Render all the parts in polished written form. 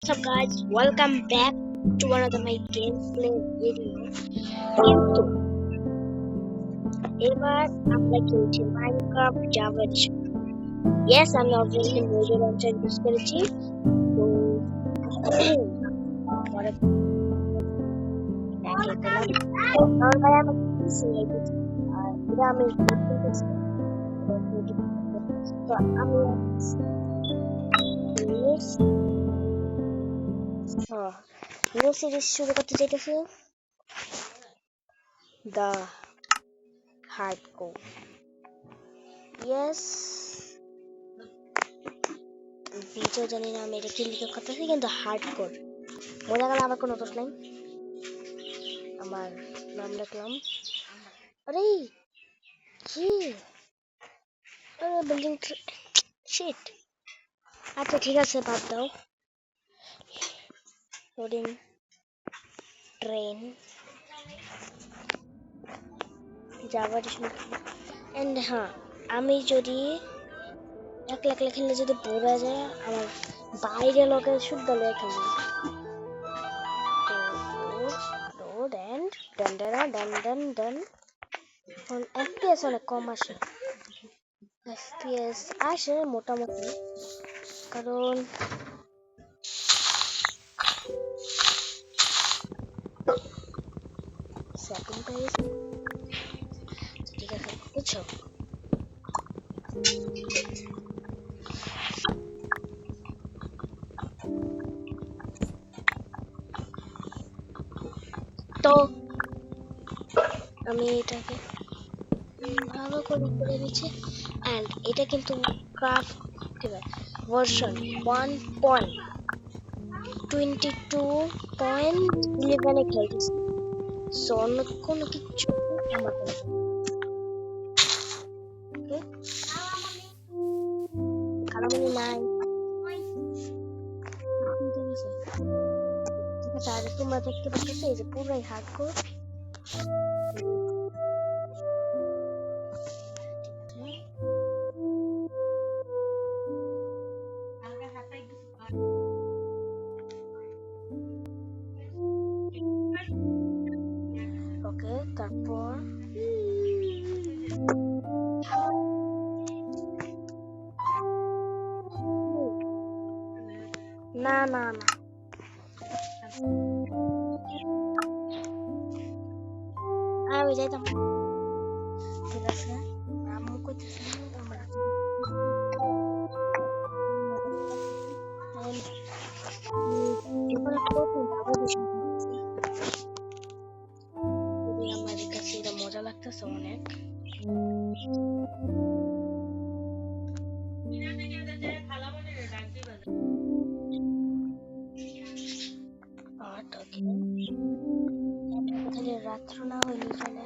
What's up guys, welcome back to another my gameplay video. কিন্তু এবার আমরা খেলছি মাইনক্রাফট জাভা এডিশন। ইয়েস, আমি অবভিয়াসলি মোজো লঞ্চার ইউজ করেছি। তো পরে দেখে পেলাম কারণ ভাই আমি কিছু আর এটা আমি তো আমি নিউ সিরিজ শুরু করতে চাইতেছি, দ্য হার্ডকোর। ইয়েস, নিজেও জানি না আমি এটা কি লিখে করতেছি, কিন্তু হার্ডকোর মজা গেলে আমার কোনো দোষ নাই। আমার নাম লিখলাম। আরে কি বিল্ডিং শিট। আচ্ছা ঠিক আছে, বাদ দাও। Loading train Java edition. And হ্যাঁ, আমি যদি একলা একলা খেললে যদি বোরা যায়, আমার বাইরে লোকের শুদ্ধ লয়ে খেলবে। লোড এন্ড ডান ডান ডান ডান ডান। এখন এফপিএস অনেক কম আসে, এফপিএস আসে মোটামুটি, কারণ সেটিং পেজ। ঠিক আছে, বুঝছো? তো আমি এটাকে ভালো করে করে দিচ্ছি। অ্যান্ড এটা কিন্তু ক্রাফট ভার্সন 1.22.11 খেলতেছি। সো অন্য কোনো কিছু আমার কালামানি নাই। ঠিক আছে, আর তোমরা দেখতে পাচ্ছ এই যে পুরাই হার্ডকোর। ওকে, তারপর না না না, আমি যাইতাম। ঠিক আছে, আম্মু কইতেছে আমরা এবার প্রথম জাভা এডিশন করতেছি। খুবই আমার কাছে এটা মজা লাগতেছে অনেক। খালি রাত্র না হইলে চলে।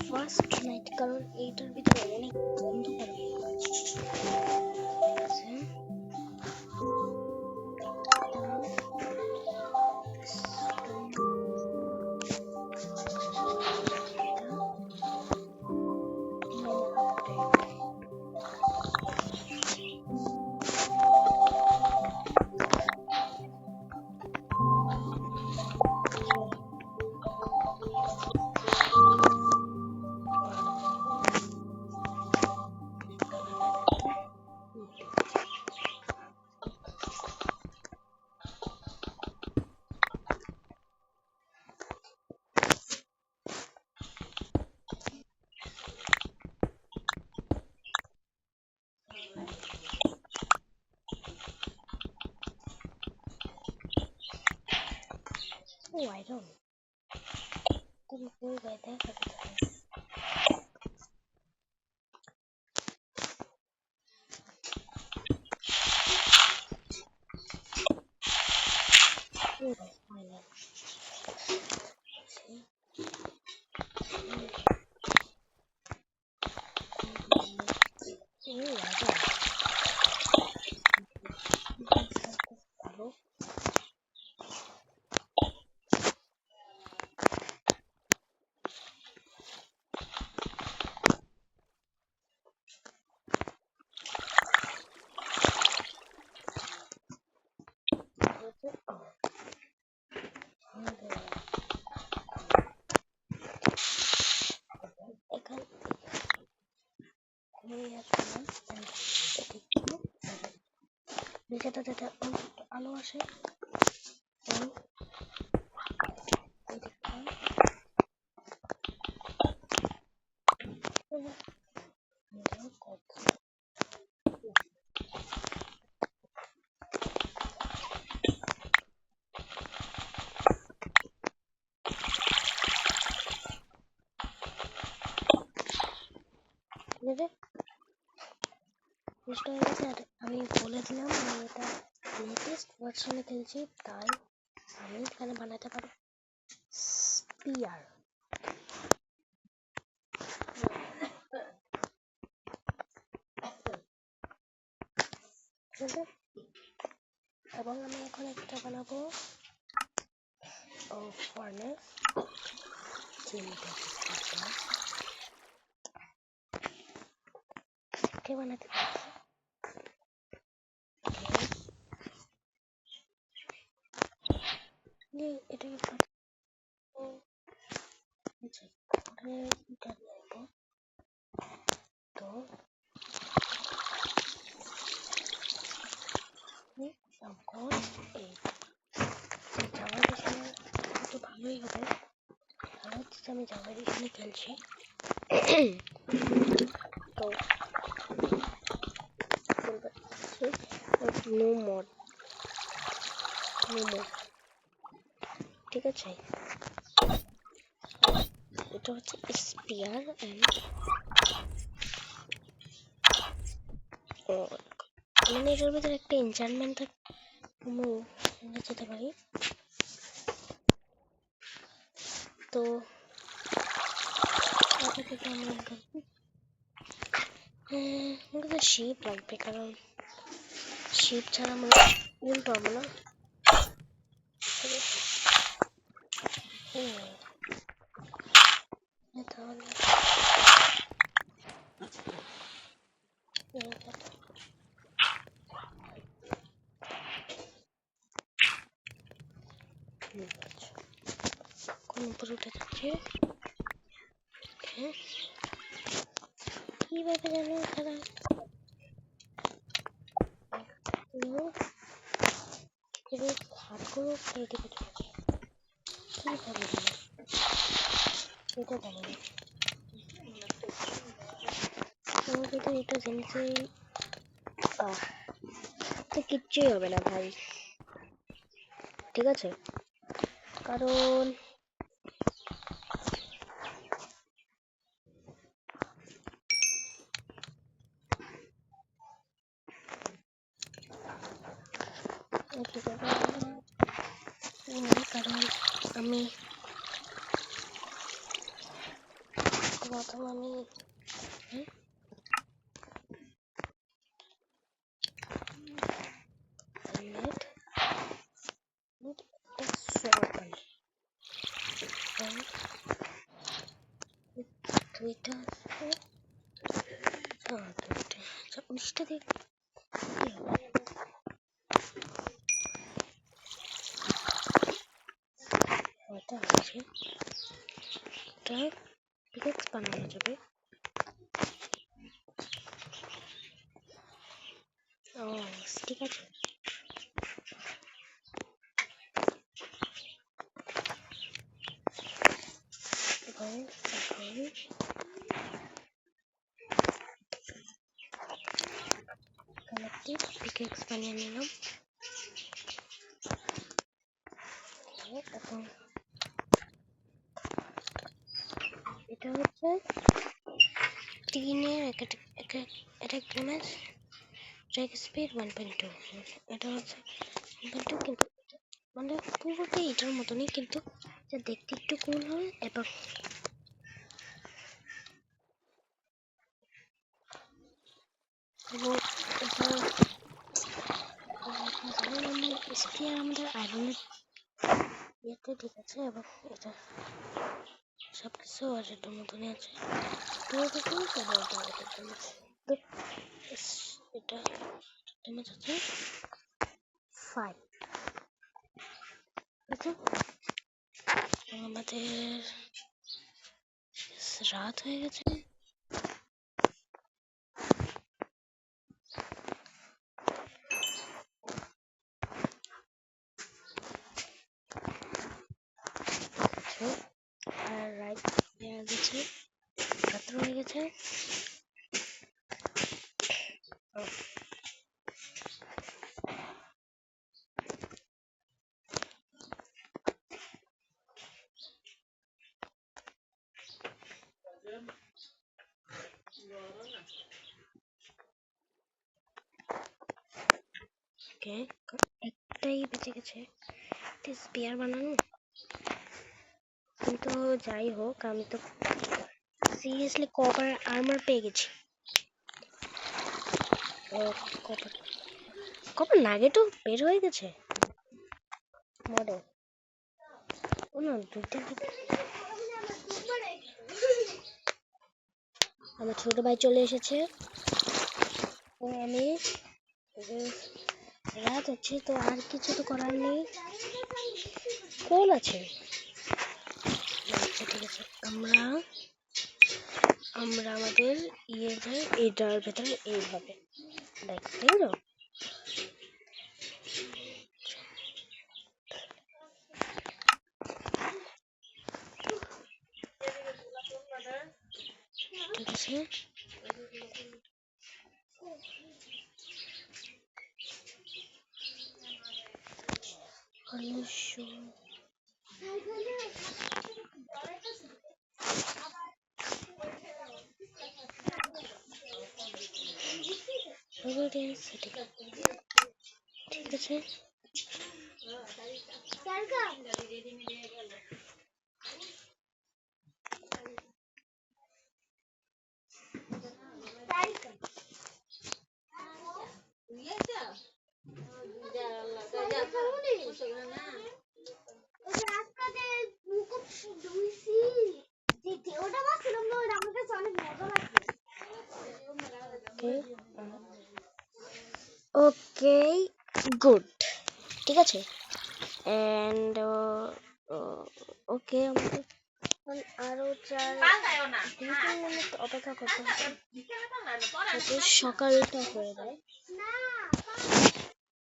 ফার্স্ট নাইট, কারণ এইটার ভিতরে অনেক অন্ধকার আছে। Oh, I don't. Then go by there. Oh, that's fine then. See? Oh, I don't. Hello? যেটাতে আলো আসে আমি বলে দিলাম আমি এটা লেটেস্ট ভার্সনে খেলছি, তাই আমি এখানে বানাতে পারি স্পিয়ার। এবং আমি এখন একটা বানাবো ফার্নেস কে বানাতে এটাকে তো ভালোই হবে, কারণ হচ্ছে আমি জাভা এডিশনে খেলছি। তো নো মড ঠিক আছে, এটা হচ্ছে স্পিয়ার এন্ড মানে এটার ভিতরে একটা এনচান্টমেন্ট আমি যেতে পারি। তো আমাকে শিপ লাগবে, কারণ শিপ ছাড়া আমরা উল পাবো না। তাহলে কোন উপরে উঠে যাচ্ছে কিভাবে জানো তারা হাতগুলো রেডি করতে কিভাবে দিল এটা জানি না। আমার কিন্তু এটা জেনেছি তো কিচ্ছুই হবে না ভাই, ঠিক আছে? কারণ কারণ আমি প্রথম আমি দুইটা উনিশটা দিয়ে এটা আছে, এটা পিকেক্স বানানো যাবে। ও ঠিক আছে, এখন কালেক্টিভ পিকেক্স বানিয়ে নিলাম। এখন এটা হচ্ছে টিনের এক ড্যামেজ ট্র্যাক স্পিড 1.2, এটা হচ্ছে 1.2 কিন্তু মানে পুরোটাই এটার মতনই, কিন্তু যা দেখতে একটু কুল হয়। এবং এটা স্পিয়ার আমাদের আয়রনের ইয়েতে ঠিক আছে, এবং এটা সব কিছু আর এটার মতনই আছে। তো এটা ড্যামেজ আছে 5। আমাদের রাত হয়ে গেছে। আর রাইট হয়ে গেছে, রাত্র হয়ে গেছে। ওকে, একটাই বেঁচে গেছে স্পিয়ার বানানো। কিন্তু যাই হোক, আমি তো সিরিয়াসলি কপার আর্মার পেয়ে গেছি। কপার কপার নাগেটও বের হয়ে গেছে মডেল। ও না, দুইটা আমার ছোট ভাই চলে এসেছে। তো আমি রাত হচ্ছে, তো আর কিছু তো করার নেই। কোন আছে? আচ্ছা ঠিক আছে, আমরা আমাদের ইয়ে যাই এটার ভেতরে এইভাবে দেখ, তাই তো? ঠিক আছে, ঠিক আছে। ওকে গুড, ঠিক আছে। এন্ড ওকে, আমাদের আরো 2-3 মিনিট অপেক্ষা করতে হবে যাতে সকালটা হয়ে যায়।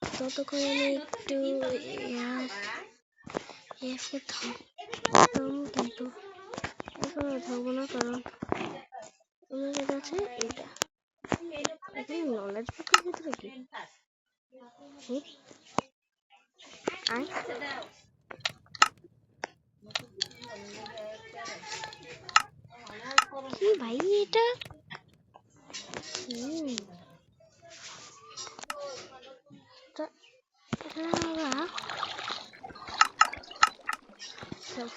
ততক্ষণ আমি একটু কিন্তু এখানে থাকবো না, কারণ আমাদের কাছে এটা এখানে নলেজ বুকের ভিতরে কি কি ভাই এটা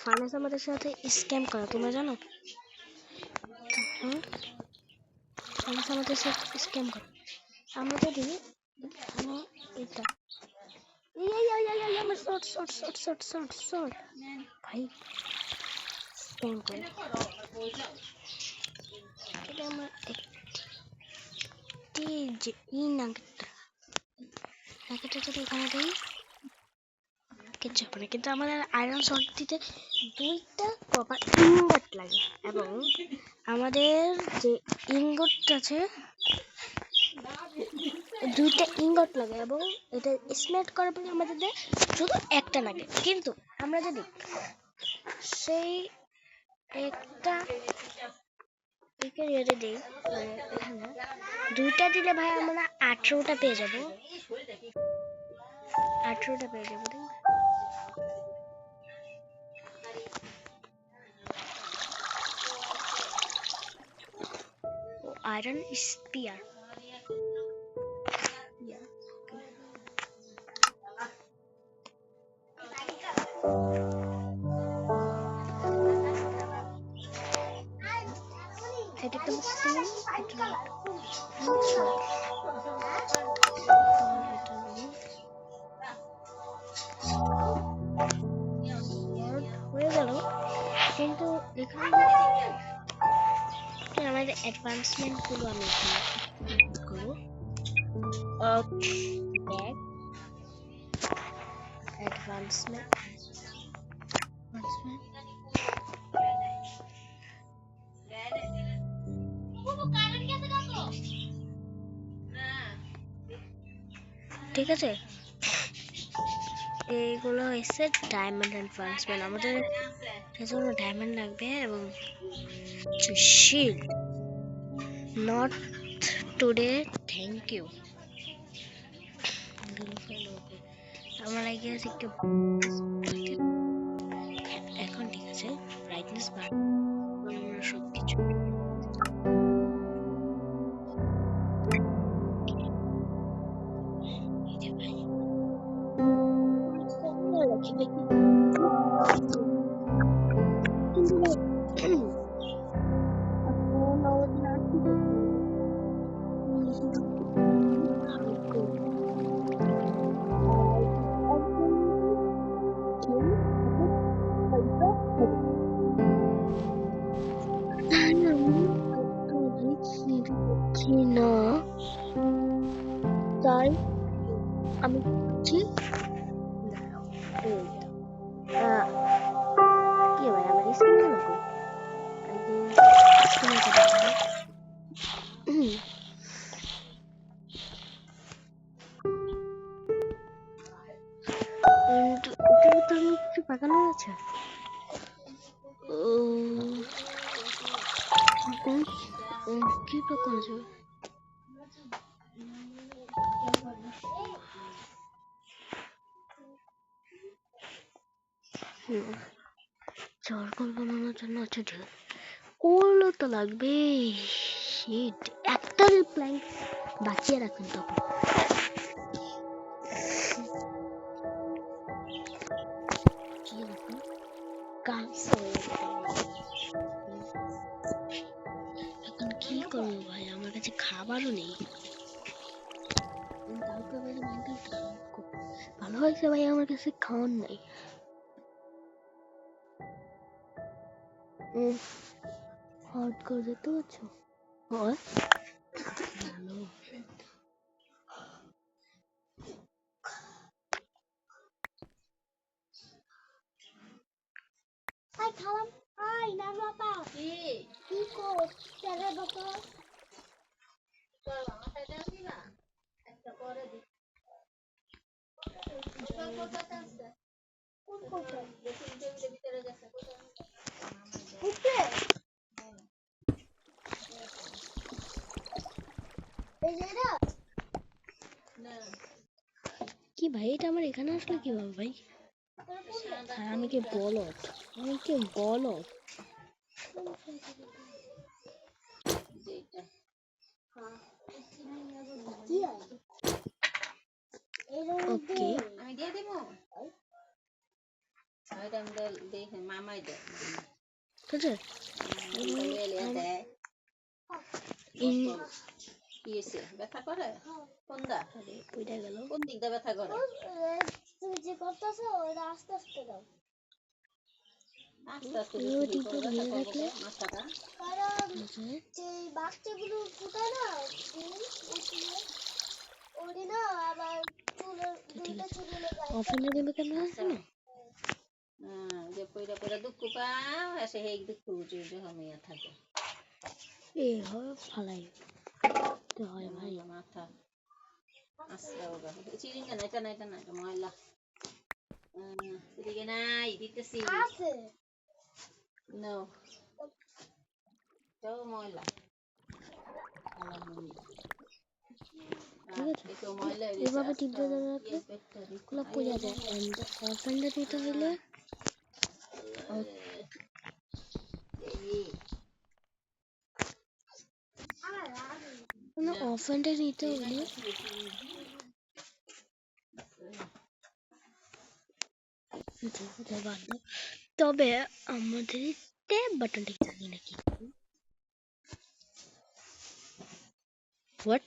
ফার্নেস আমাদের সাথে স্ক্যাম করা, তোমরা জানো? ফার্নেস আমাদের সাথে স্ক্যাম করা। আমরা যদি এখানে এটা আমার short short short short short short ভাই স্ক্যাম করে এটা আমার একটি যে নাগেটটা যদি এখানে দিই কিচ্ছু হবে না, কিন্তু আমাদের আয়রন শর্ট দিতে দুইটা কপার ইনগট লাগে, এবং আমাদের যে ইনগট আছে দুইটা ইনগট লাগে, এবং এটা স্মেল্ট করার পরে আমাদের শুধু একটা লাগে। কিন্তু আমরা যদি সেই একটা এরিয়াতে দিই, মানে এখানে দুইটা দিলে ভাই আমরা 18টা পেয়ে যাবো, 18টা পেয়ে যাবো। আয়রন স্পিয়ার এটা একটা স্টিল, এটা হয়ে গেল। কিন্তু এখানে আমাদের অ্যাডভান্সমেন্ট গুলো আমি করবো। অ্যাডভান্সমেন্ট ঠিক আছে, এইগুলো হচ্ছে ডায়মন্ড অ্যাডভান্সমেন্ট। আমাদের সেজন্য ডায়মন্ড লাগবে, এবং shield not today thank you. আমার লাগে একটু এখন ঠিক আছে, ব্রাইটনেস বাড়াবো আমরা সবকিছু। তাই আমি কি ভাই আমার স্কিন একটু পাকানো আছে। কি পাকানো আছে? চারকোল বানানোর জন্য আছে কোলও তো লাগবে। শিট, একটা প্ল্যাঙ্ক বাঁচিয়ে রাখুন তখন। এখন কি করবো ভাই, আমার কাছে খাবারও নেই। ভালো হয়েছে ভাই, আমার কাছে খাওয়ার নাই। হট করে যেতে পারছো? ভালো। কি ভাই, এটা আমার এখানে আসলে কিভাবে ভাই? আর আমি কি বলদ? আমি কি বলদ? ওকে, আমি দিয়ে দিব। ওইটা আমি দেখে মামাই দেয়। ঠিক আছে। দেয়। ইন- কি হয়েছে? ব্যথা করে? কোনটা? আরে, ওইটা গেল। কোন দিকটা ব্যথা করে? তুমি যে করতেছো ওটা আস্তে আস্তে দাও। আস্তে আস্তে ওই বেশি কি ঠিক করে করে ব্যথা ধরে করবো রাখলে। কে? মাথাটা? কারণ যে বাচ্চাগুলো ফুটায় না ডিম, ওটি না আবার চুলের দুইটা চুলে অফেন্ডার দিবে কেন জানো? যে পয়রা পয়রা দুঃখ পাও এসে হেই দুঃখ বুঝে যে হমিয়া থাকে। এ হয় ফালাই তো হয় ভাই। মাথা আস্তে ওগা চিরিঙ্গা না, এটা না, এটা না, এটা ময়লা। চিরিঙ্গা নাই, দিতেছি। আছে নো, তো ময়লা। ঠিক আছে। একটু ময়লা এভাবে টিপতে ধরে রাখলে ওগুলো পড়ে যায়। এন্ড অফেন্ডার দিতে হইলে অফেন্ডার দিতে হইলে বাদ দাও। তবে আমাদের ট্যাব বাটনটা জানি নাকি হোয়াট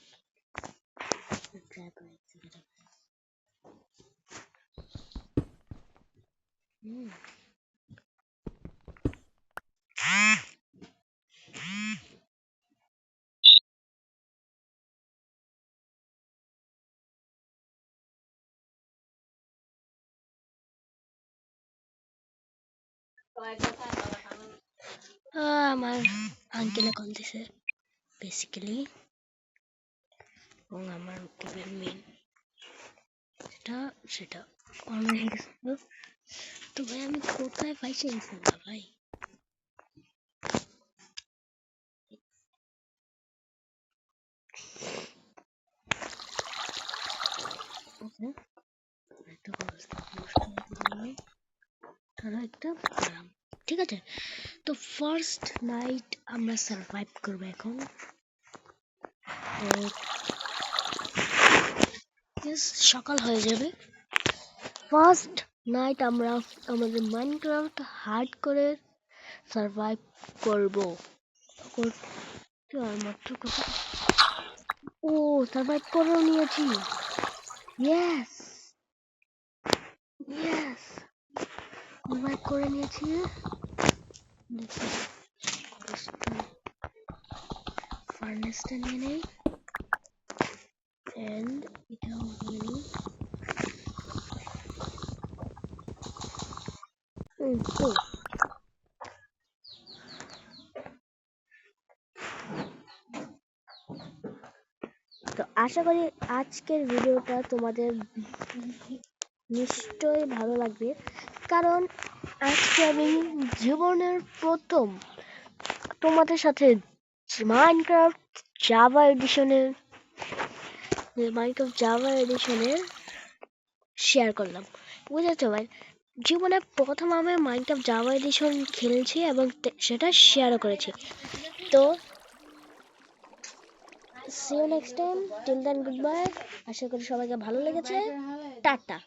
আমার আঙ্কেলে কল দিছে বেসিক্যালি, এবং আমার টিভির মেন সেটা অন হয়ে গেছিল। তো ভাই আমি কোথায় পাইছি এই ফোনটা ভাই? ওকে, একটা অবস্থা একটা প্রোগ্রাম, ঠিক আছে। তো ফার্স্ট নাইট আমরা সার্ভাইভ করবো এখন। তো সকাল হয়ে যাবে। ফার্স্ট নাইট আমরা আমাদের মাইনক্রাফট হার্ড করে সার্ভাইভ করব। করতে আর মাত্র কথা। ও সার্ভাইভ করেও নিয়েছি। ইয়েস ইয়েস, সার্ভাইভ করে নিয়েছি। ফার্নেসটা নিয়ে নেই এন্ড এটাও নিয়ে নিই। তো তো আশা করি আজকের ভিডিওটা তোমাদের নিশ্চয়ই ভালো লাগবে, কারণ আজকে আমি জীবনের প্রথম তোমাদের সাথে মাইনক্রাফট জাভা এডিশনের শেয়ার করলাম। বুঝেছো ভাই? জীবনে প্রথম আমি মাইনক্রাফট জাভা এডিশন খেলছি এবং সেটা শেয়ারও করেছি। তো see you next time, till then goodbye। আশা করি সবাইকে ভালো লেগেছে। টাটা।